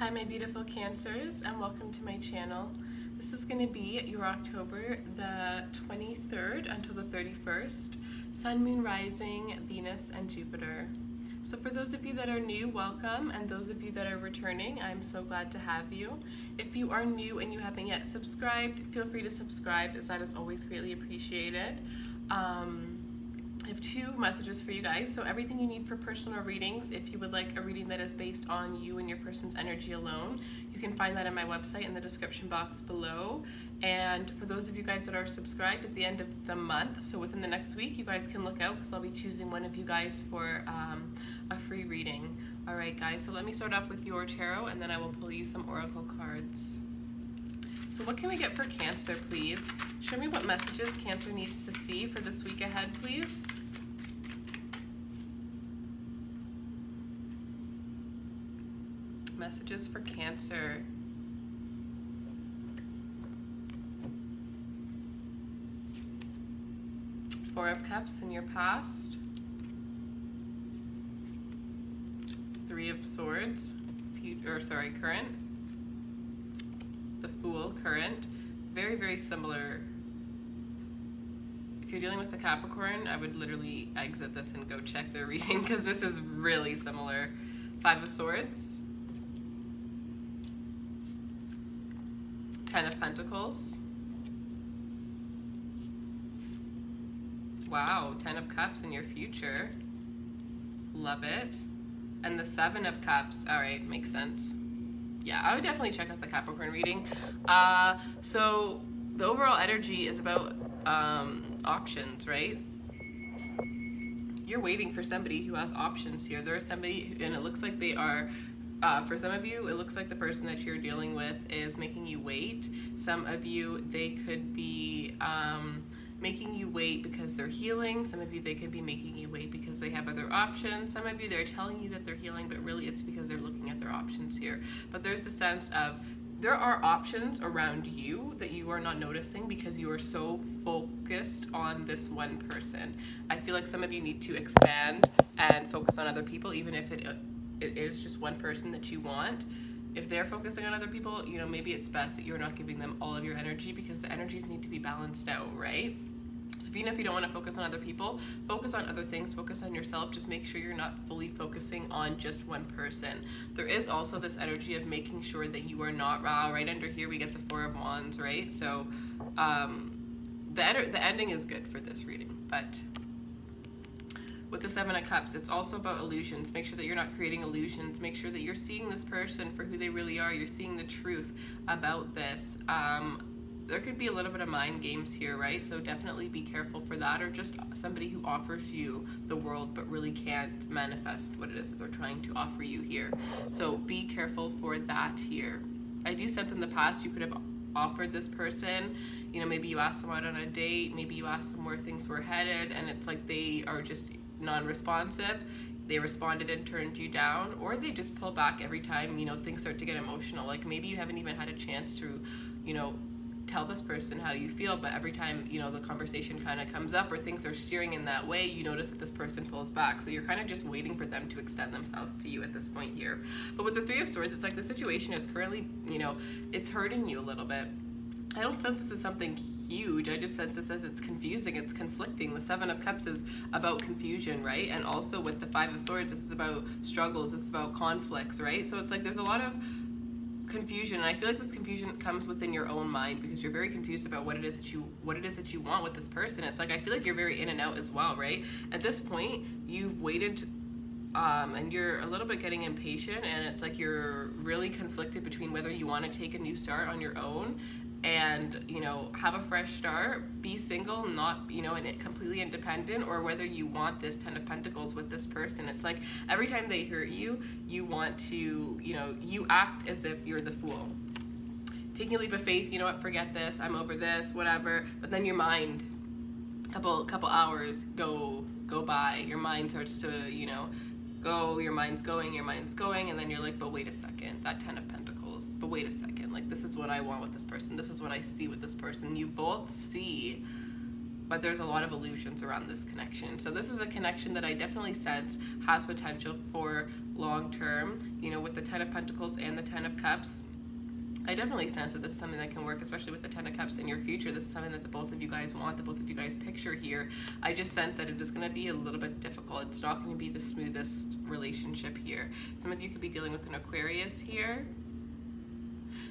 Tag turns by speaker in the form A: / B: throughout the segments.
A: Hi my beautiful Cancers, and welcome to my channel. This is going to be your October the 23rd until the 31st, Sun, Moon, Rising, Venus, and Jupiter. So for those of you that are new, welcome, and those of you that are returning, I'm so glad to have you. If you are new and you haven't yet subscribed, feel free to subscribe, as that is always greatly appreciated. I have two messages for you guys. So everything you need for personal readings, if you would like a reading that is based on you and your person's energy alone, you can find that on my website in the description box below. And for those of you guys that are subscribed, at the end of the month, so within the next week, you guys can look out because I'll be choosing one of you guys for a free reading. All right, guys, so let me start off with your tarot, and then I will pull you some oracle cards. So what can we get for Cancer, please? Show me what messages Cancer needs to see for this week ahead, please. Messages for Cancer. Four of Cups in your past. Three of Swords, current. The Fool, current. Very, very similar. If you're dealing with the Capricorn, I would literally exit this and go check their reading because this is really similar. Five of Swords. 10 of Pentacles. Wow, 10 of Cups in your future. Love it. And the 7 of Cups. All right, makes sense. Yeah, I would definitely check out the Capricorn reading. So the overall energy is about options, right? You're waiting for somebody who has options here. There is somebody, and it looks like they are, for some of you, it looks like the person that you're dealing with is making you wait. Some of you, they could be making you wait because they're healing. Some of you, they could be making you wait because they have other options. Some of you, they're telling you that they're healing, but really it's because they're looking at their options here. But there's a sense of there are options around you that you are not noticing because you are so focused on this one person. I feel like some of you need to expand and focus on other people, even if it is just one person that you want. If they're focusing on other people, you know, maybe it's best that you're not giving them all of your energy because the energies need to be balanced out, right? So even if you don't want to focus on other people, focus on other things, focus on yourself. Just make sure you're not fully focusing on just one person. There is also this energy of making sure that you are not raw. Right under here, we get the Four of Wands, right? So the ending is good for this reading, but with the Seven of Cups, it's also about illusions. Make sure that you're not creating illusions. Make sure that you're seeing this person for who they really are. You're seeing the truth about this. There could be a little bit of mind games here, right? So definitely be careful for that, or just somebody who offers you the world but really can't manifest what it is that they're trying to offer you here. So be careful for that here. I do sense in the past you could have offered this person, you know, maybe you asked them out on a date, maybe you asked them where things were headed, and it's like they are just non-responsive. They responded and turned you down, or they just pull back every time, you know, things start to get emotional. Like maybe you haven't even had a chance to, you know, tell this person how you feel, but every time, you know, the conversation kind of comes up or things are steering in that way, you notice that this person pulls back. So you're kind of just waiting for them to extend themselves to you at this point here. But with the Three of Swords, it's like the situation is currently, you know, it's hurting you a little bit. I don't sense this as something huge. I just sense this as it's confusing, it's conflicting. The Seven of Cups is about confusion, right? And also with the Five of Swords, this is about struggles, this is about conflicts, right? So it's like there's a lot of confusion, and I feel like this confusion comes within your own mind because you're very confused about what it is that you want with this person. It's like I feel like you're very in and out as well, right? At this point, you've waited and you're a little bit getting impatient, and it's like you're really conflicted between whether you want to take a new start on your own and, you know, have a fresh start, be single, not, you know, and completely independent, or whether you want this 10 of Pentacles with this person. It's like every time they hurt you, you want to, you know, you act as if you're the Fool. Taking a leap of faith, you know what, forget this, I'm over this, whatever, but then your mind, couple hours go by, your mind starts to, you know, your mind's going, and then you're like, but wait a second, that 10 of Pentacles, but wait a second, like this is what I want with this person, this is what I see with this person. You both see but there's a lot of illusions around this connection. So this is a connection that I definitely sense has potential for long term, you know, with the 10 of Pentacles and the 10 of Cups. I definitely sense that this is something that can work, especially with the 10 of Cups in your future. This is something that the both of you guys want, the both of you guys picture here. I just sense that it is going to be a little bit difficult. It's not going to be the smoothest relationship here. Some of you could be dealing with an Aquarius here.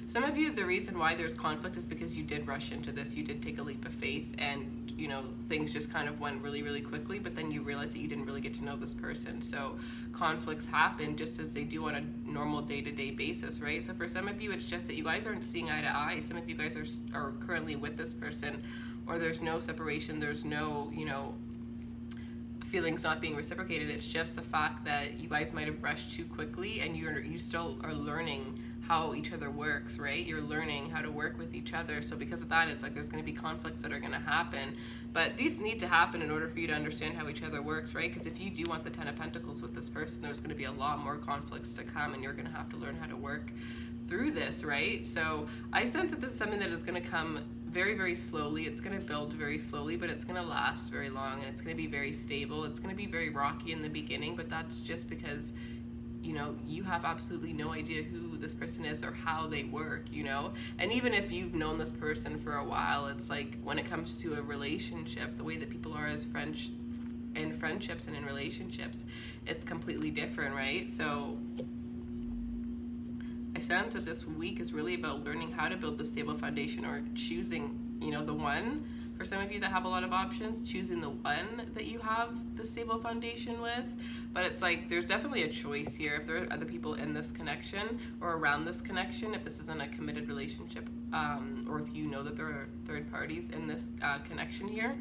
A: Some of you, the reason why there's conflict is because you did rush into this. You did take a leap of faith, and, you know, things just kind of went really, really quickly, but then you realize that you didn't really get to know this person. So conflicts happen just as they do on a normal day-to-day basis, right? So for some of you, it's just that you guys aren't seeing eye to eye. Some of you guys are currently with this person, or there's no separation, there's no, you know, feelings not being reciprocated. It's just the fact that you guys might have rushed too quickly, and you still are learning how each other works, right? You're learning how to work with each other. So because of that, it's like there's going to be conflicts that are going to happen, but these need to happen in order for you to understand how each other works, right? Because if you do want the 10 of Pentacles with this person, there's going to be a lot more conflicts to come, and you're going to have to learn how to work through this, right? So I sense that this is something that is going to come very, very slowly. It's going to build very slowly, but it's going to last very long, and it's going to be very stable. It's going to be very rocky in the beginning, but that's just because, you know, you have absolutely no idea who this person is or how they work, you know? And even if you've known this person for a while, it's like when it comes to a relationship, the way that people are as in friendships and in relationships, it's completely different, right? So I sense that this week is really about learning how to build the stable foundation, or choosing, you know, the one. For some of you that have a lot of options, choosing the one that you have the stable foundation with. But it's like there's definitely a choice here. If there are other people in this connection or around this connection, if this isn't a committed relationship, or if you know that there are third parties in this connection here,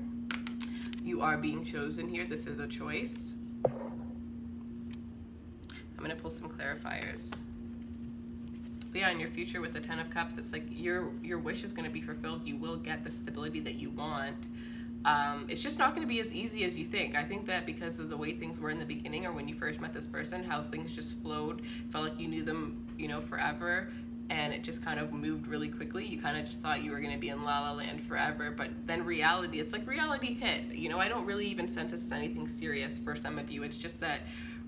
A: you are being chosen here. This is a choice. I'm going to pull some clarifiers. But yeah, in your future with the 10 of Cups, it's like your wish is going to be fulfilled. You will get the stability that you want. It's just not going to be as easy as you think. I think that because of the way things were in the beginning, or when you first met this person, how things just flowed, felt like you knew them, you know, forever, and it just kind of moved really quickly. You kind of just thought you were going to be in La La Land forever, but then reality, it's like reality hit. You know, I don't really even sense this as anything serious for some of you. It's just that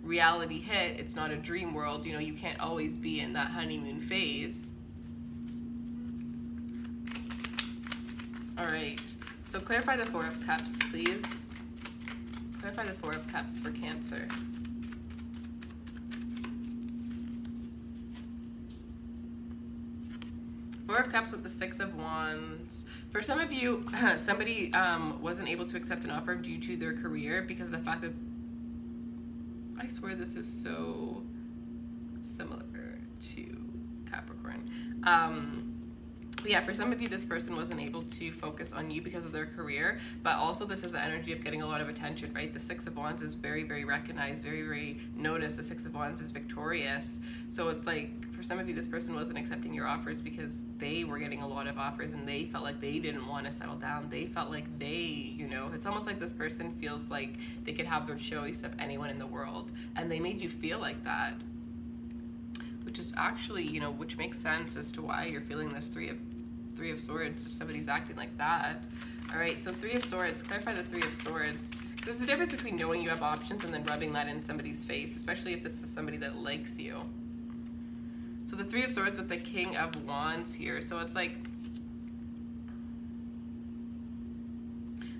A: reality hit. It's not a dream world. You know, you can't always be in that honeymoon phase. All right, so clarify the 4 of Cups, please. Clarify the 4 of Cups for Cancer. Four of Cups with the 6 of Wands. For some of you, somebody wasn't able to accept an offer due to their career because of the fact that, I swear this is so similar to Capricorn. But yeah, for some of you, this person wasn't able to focus on you because of their career, but also this is the energy of getting a lot of attention, right? The 6 of Wands is very, very recognized, very, very noticed. The 6 of Wands is victorious. So it's like, for some of you, this person wasn't accepting your offers because they were getting a lot of offers and they felt like they didn't want to settle down. They felt like they, you know, it's almost like this person feels like they could have their choice of anyone in the world, and they made you feel like that, which is actually, you know, which makes sense as to why you're feeling this Three of Swords if somebody's acting like that. All right, so 3 of Swords, clarify the 3 of Swords. There's a difference between knowing you have options and then rubbing that in somebody's face, especially if this is somebody that likes you. So the 3 of Swords with the King of Wands here. So it's like,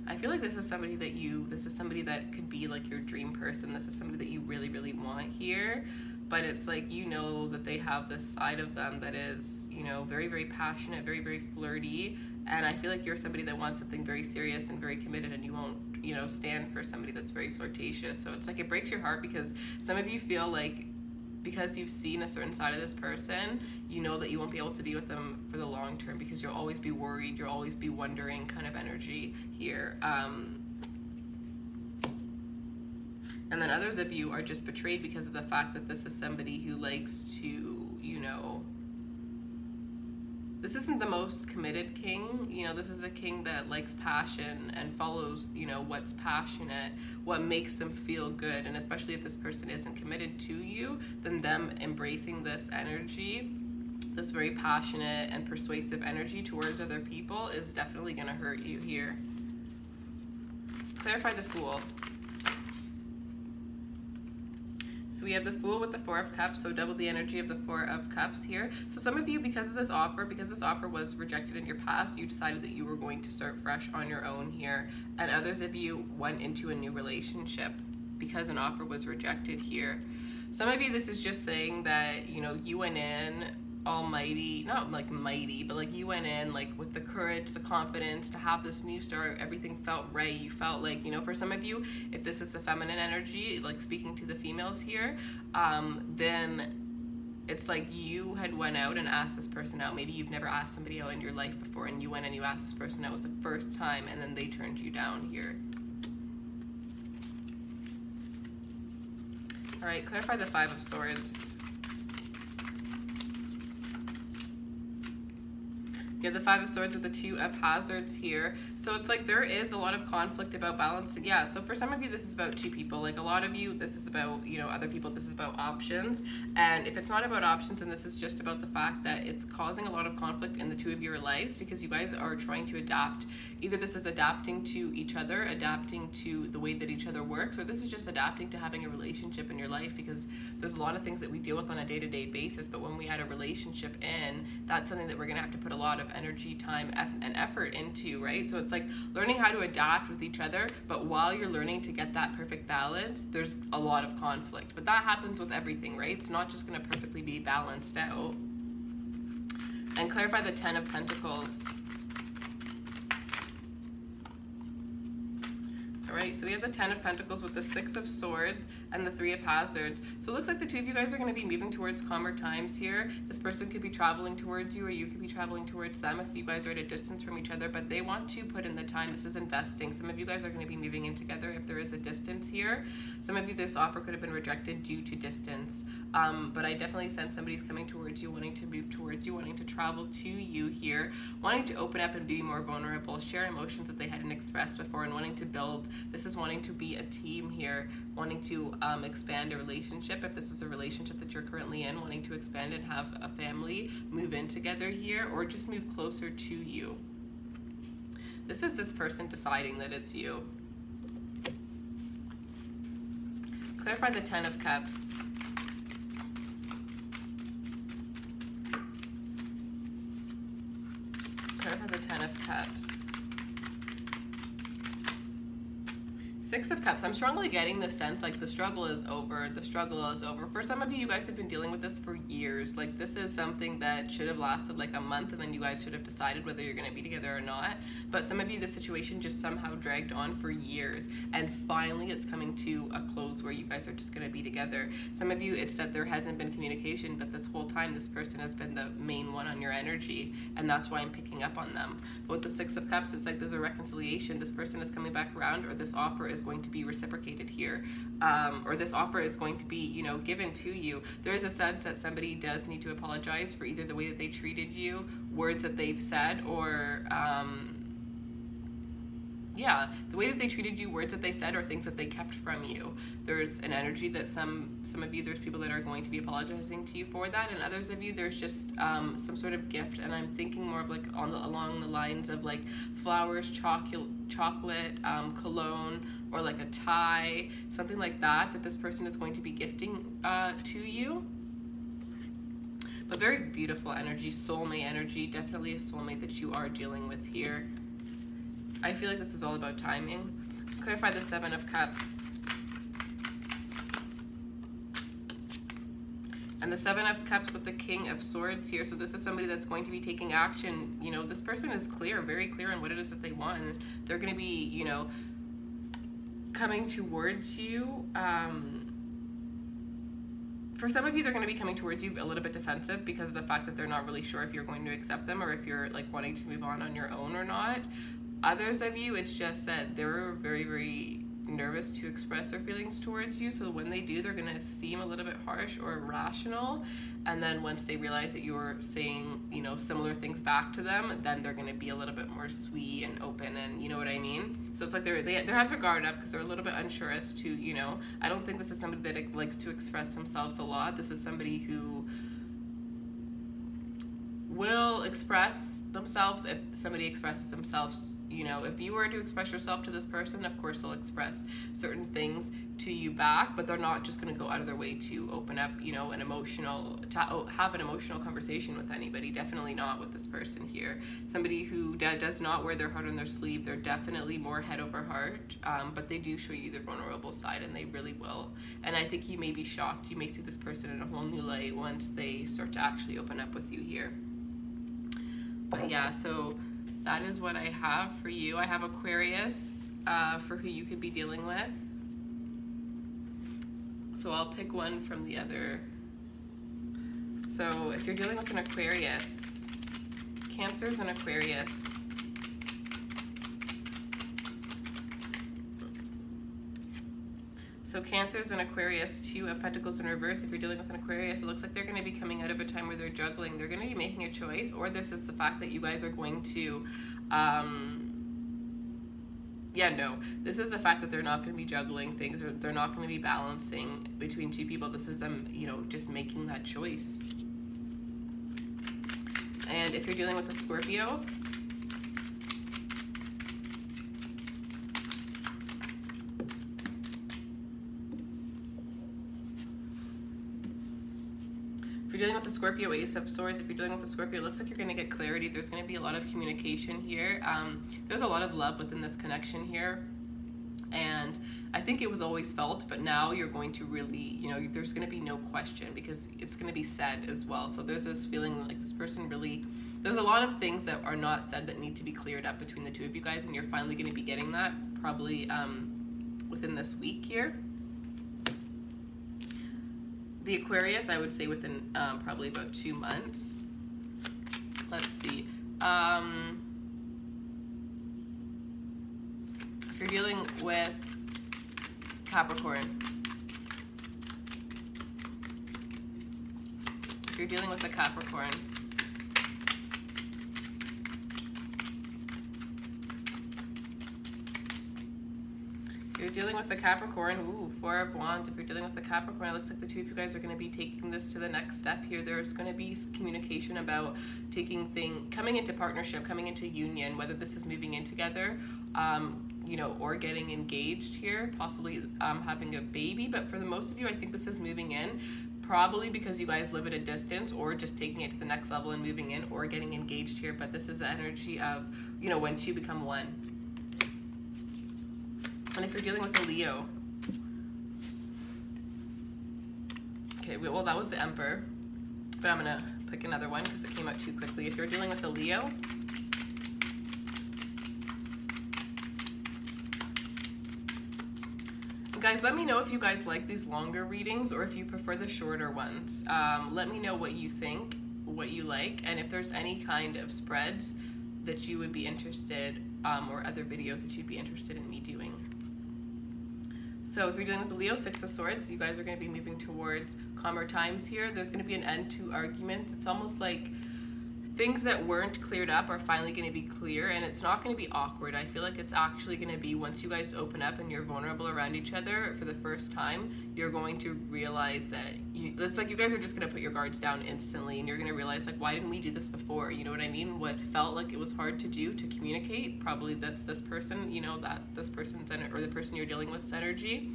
A: I feel like this is somebody that could be like your dream person. This is somebody that you really, really want here. But it's like, you know that they have this side of them that is, you know, very, very passionate, very, very flirty. And I feel like you're somebody that wants something very serious and very committed, and you won't, you know, stand for somebody that's very flirtatious. So it's like, it breaks your heart because some of you feel like, because you've seen a certain side of this person, you know that you won't be able to be with them for the long term because you'll always be worried, you'll always be wondering kind of energy here. And then others of you are just betrayed because of the fact that this is somebody who likes to, you know, this isn't the most committed king. You know, this is a king that likes passion and follows, you know, what's passionate, what makes them feel good. And especially if this person isn't committed to you, then them embracing this energy, this very passionate and persuasive energy towards other people, is definitely going to hurt you here. Clarify the Fool. So we have the Fool with the Four of Cups, so double the energy of the Four of Cups here. So some of you, because this offer was rejected in your past, you decided that you were going to start fresh on your own here. And others of you went into a new relationship because an offer was rejected here. Some of you, this is just saying that, you know, you went in almighty, not like mighty, but like you went in like with the courage, the confidence to have this new start. Everything felt right. You felt like, you know, for some of you, if this is the feminine energy, like speaking to the females here, then it's like you had went out and asked this person out. Maybe you've never asked somebody out in your life before, and you went and you asked this person out. It was the first time, and then they turned you down here. All right, clarify the Five of Swords. You have the Five of Swords with the Two of Hazards here. So it's like there is a lot of conflict about balancing. Yeah, so for some of you, this is about two people. Like a lot of you, this is about, you know, other people, this is about options. And if it's not about options, and this is just about the fact that it's causing a lot of conflict in the two of your lives because you guys are trying to adapt. Either this is adapting to each other, adapting to the way that each other works, or this is just adapting to having a relationship in your life, because there's a lot of things that we deal with on a day-to-day basis, but when we add a relationship in, that's something that we're gonna have to put a lot of energy, time, and effort into, right? So it's like learning how to adapt with each other, but while you're learning to get that perfect balance, there's a lot of conflict. But that happens with everything, right? It's not just gonna perfectly be balanced out. And clarify the Ten of Pentacles. All right, so we have the Ten of Pentacles with the Six of Swords and the Three of Hazards. So it looks like the two of you guys are going to be moving towards calmer times here. This person could be traveling towards you, or you could be traveling towards them if you guys are at a distance from each other, but they want to put in the time. This is investing. Some of you guys are going to be moving in together if there is a distance here. Some of you, this offer could have been rejected due to distance, but I definitely sense somebody's coming towards you, wanting to move towards you, wanting to travel to you here, wanting to open up and be more vulnerable, share emotions that they hadn't expressed before, and wanting to build. This is wanting to be a team here, wanting to expand a relationship. If this is a relationship that you're currently in, wanting to expand and have a family, move in together here, or just move closer to you. This is this person deciding that it's you. Clarify the Ten of Cups. Clarify the Ten of Cups. Six of Cups. I'm strongly getting the sense like the struggle is over. The struggle is over. For some of you, you guys have been dealing with this for years. Like this is something that should have lasted like a month, and then you guys should have decided whether you're going to be together or not. But some of you, the situation just somehow dragged on for years, and finally it's coming to a close where you guys are just going to be together. Some of you, it's that there hasn't been communication, but this whole time this person has been the main one on your energy, and that's why I'm picking up on them. But with the Six of Cups, it's like there's a reconciliation. This person is coming back around, or this offer is going to be reciprocated here, or this offer is going to be, you know, given to you. There is a sense that somebody does need to apologize for either the way that they treated you, words that they've said, or yeah, the way that they treated you, words that they said, or things that they kept from you. There's an energy that some of you, there's people that are going to be apologizing to you for that, and others of you, there's just some sort of gift, and I'm thinking more of like along the lines of like flowers, chocolate, cologne, or like a tie, something like that, that this person is going to be gifting to you. But very beautiful energy, soulmate energy, definitely a soulmate that you are dealing with here. I feel like this is all about timing. Let's clarify the Seven of Cups. And the Seven of Cups with the King of Swords here. So this is somebody that's going to be taking action. You know, this person is clear, very clear on what it is that they want. And they're going to be, you know, coming towards you. For some of you, they're going to be coming towards you a little bit defensive because of the fact that they're not really sure if you're going to accept them, or if you're like wanting to move on your own or not. Others of you, it's just that they're very, very nervous to express their feelings towards you. So when they do, they're going to seem a little bit harsh or irrational. And then once they realize that you're saying, you know, similar things back to them, then they're going to be a little bit more sweet and open, and you know what I mean? So it's like they have their guard up because they're a little bit unsure as to, you know, I don't think this is somebody that likes to express themselves a lot. This is somebody who will express themselves if somebody expresses themselves You know, if you were to express yourself to this person, of course they'll express certain things to you back, but they're not just going to go out of their way to open up, you know, have an emotional conversation with anybody. Definitely not with this person here. Somebody who does not wear their heart on their sleeve. They're definitely more head over heart, but they do show you their vulnerable side, and they really will. And I think you may be shocked. You may see this person in a whole new light once they start to actually open up with you here. But yeah, so that is what I have for you. I have Aquarius for who you could be dealing with. So I'll pick one from the other. So if you're dealing with an Aquarius, Cancer's an Aquarius. So Cancer's an Aquarius, 2 of Pentacles in reverse. If you're dealing with an Aquarius, it looks like they're going to be coming out of a time where they're juggling. They're going to be making a choice, or this is the fact that you guys are going to, this is the fact that they're not going to be juggling things, or they're not going to be balancing between 2 people. This is them, you know, just making that choice. And if you're dealing with a Scorpio, if you're dealing with a Scorpio, Ace of Swords, if you're dealing with a Scorpio, it looks like you're going to get clarity. There's going to be a lot of communication here. There's a lot of love within this connection here. And I think it was always felt, but now you're going to really, you know, there's going to be no question because it's going to be said as well. So there's this feeling like this person really, there's a lot of things that are not said that need to be cleared up between the 2 of you guys, and you're finally going to be getting that probably within this week here. The Aquarius, I would say within probably about 2 months. Let's see. If you're dealing with Capricorn, if you're dealing with a Capricorn, you're dealing with the Capricorn, ooh, 4 of Wands. If you're dealing with the Capricorn, it looks like the 2 of you guys are going to be taking this to the next step here. There's going to be communication about coming into partnership, coming into union, whether this is moving in together, you know, or getting engaged here, possibly having a baby. But for the most of you, I think this is moving in, probably because you guys live at a distance, or just taking it to the next level and moving in, or getting engaged here. But this is the energy of, you know, when 2 become 1. And if you're dealing with a Leo, okay, well, that was the Emperor, but I'm going to pick another one because it came out too quickly. If you're dealing with a Leo, guys, let me know if you guys like these longer readings or if you prefer the shorter ones. Let me know what you think, what you like, and if there's any kind of spreads that you would be interested, or other videos that you'd be interested in me doing. So if you're dealing with the Leo, 6 of Swords, you guys are going to be moving towards calmer times here. There's going to be an end to arguments. It's almost like things that weren't cleared up are finally going to be clear, and it's not going to be awkward. I feel like it's actually going to be, once you guys open up and you're vulnerable around each other for the first time, you're going to realize that it's like you guys are just going to put your guards down instantly, and you're going to realize, like, why didn't we do this before? You know what I mean? What felt like it was hard to do, to communicate, probably that's this person, you know, that this person's or the person you're dealing with's energy.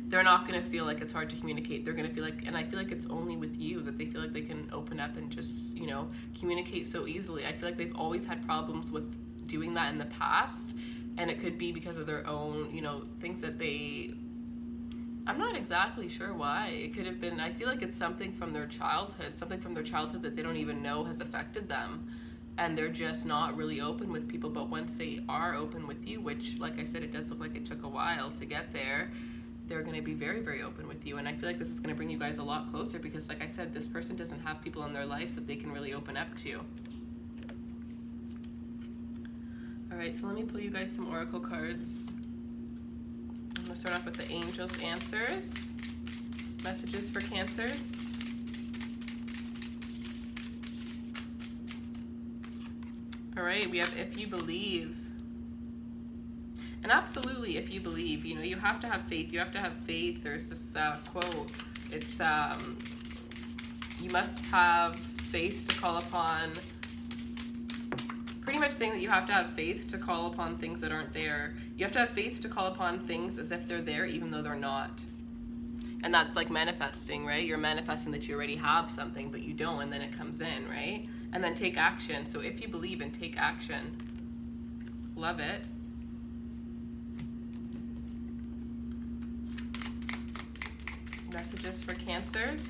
A: They're not going to feel like it's hard to communicate. They're going to feel like, and I feel like it's only with you that they feel like they can open up and just, you know, communicate so easily. I feel like they've always had problems with doing that in the past, and it could be because of their own, you know, things that I'm not exactly sure why. It could have been, I feel like it's something from their childhood that they don't even know has affected them. And they're just not really open with people. But once they are open with you, which, like I said, it does look like it took a while to get there, they're going to be very, very open with you. And I feel like this is going to bring you guys a lot closer because, like I said, this person doesn't have people in their lives that they can really open up to. All right, so let me pull you guys some oracle cards. I'm going to start off with the Angels' Answers. Messages for Cancers. All right, we have If You Believe. And absolutely, if you believe, you know, you have to have faith. You have to have faith. There's this quote. It's, you must have faith to call upon pretty much saying that you have to have faith to call upon things that aren't there. You have to have faith to call upon things as if they're there, even though they're not. And that's like manifesting, right? You're manifesting that you already have something, but you don't, and then it comes in, right? And then take action. So if you believe and take action, love it. Messages for Cancers.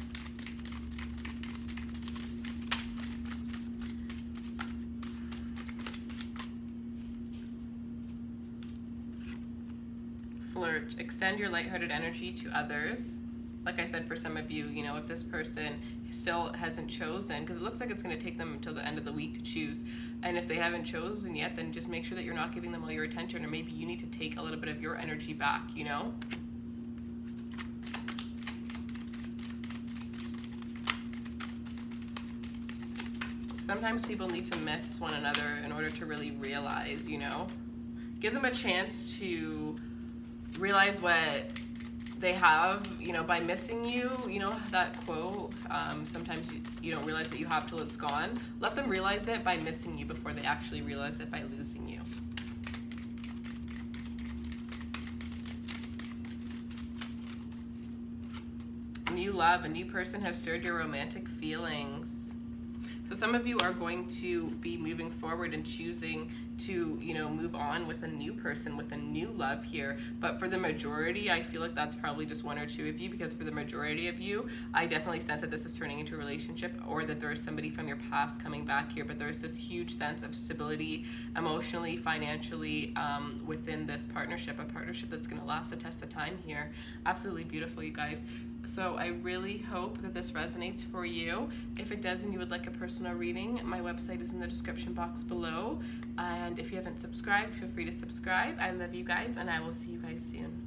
A: Flirt. Extend your lighthearted energy to others. Like I said, for some of you, you know, if this person still hasn't chosen, because it looks like it's going to take them until the end of the week to choose, and if they haven't chosen yet, then just make sure that you're not giving them all your attention, or maybe you need to take a little bit of your energy back, you know? Sometimes people need to miss one another in order to really realize, you know? Give them a chance to realize what they have, you know, by missing you. You know that quote, sometimes you don't realize what you have till it's gone. Let them realize it by missing you before they actually realize it by losing you. New love. A new person has stirred your romantic feelings. So some of you are going to be moving forward and choosing to, you know, move on with a new person, with a new love here. But for the majority, I feel like that's probably just one or two of you, because for the majority of you, I definitely sense that this is turning into a relationship, or that there is somebody from your past coming back here. But there's this huge sense of stability emotionally, financially, within this partnership, a partnership that's going to last the test of time here. Absolutely beautiful, you guys. So I really hope that this resonates for you. If it does and you would like a personal reading, my website is in the description box below. And if you haven't subscribed, feel free to subscribe. I love you guys, and I will see you guys soon.